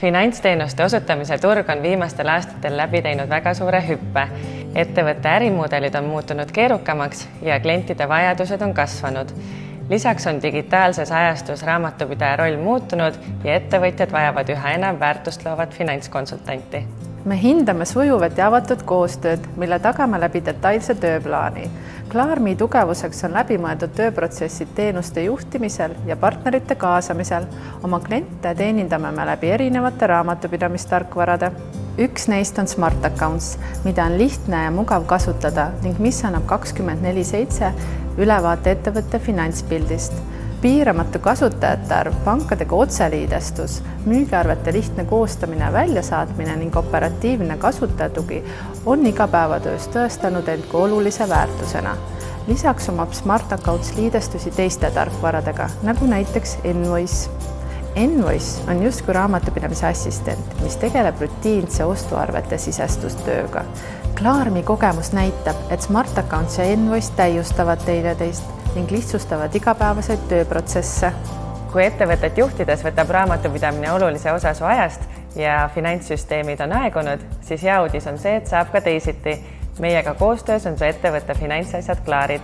Finantsteenuste osutamise turg on viimastel aastatel läbi teinud väga suure hüppe. Ettevõtte ärimudelid on muutunud keerukamaks ja klientide vajadused on kasvanud. Lisaks on digitaalses ajastus raamatupidaja roll muutunud ja ettevõtjad vajavad üha enam väärtust loovat finantskonsultanti. Me hindame sujuvat ja avatud koostööd, mille tagame läbi detailse tööplaani. Klaarmi tugevuseks on läbimõeldud tööprotsessid teenuste juhtimisel ja partnerite kaasamisel. Oma kliente teenindame me läbi erinevate raamatupidamistarkvarade. Üks neist on Smart Accounts, mida on lihtne ja mugav kasutada ning mis annab 24/7 ülevaate ettevõtte finantspildist. Piiramatu kasutajate arv, pankadega otseliidestus, müügiarvete lihtne koostamine ja väljasaatmine ning operatiivne kasutajatugi on igapäevatöös tõestanud end kui olulise väärtusena. Lisaks omab Smart Accounts liidestusi teiste tarkvaradega, nagu näiteks Envoice. Envoice on justkui raamatupidamise assistent, mis tegeleb rutiinse ostuarvete sisestustööga. Klaarmi kogemus näitab, et Smart Accounts ja Envoice täiustavad teineteist ning lihtsustavad igapäevaseid tööprotsesse. Kui ettevõtet juhtides võtab raamatupidamine olulise osa su ajast ja finantssüsteemid on aegunud, siis hea uudis on see, et saab ka teisiti. Meiega koostöös on su ettevõtte finantsasjad klaarid.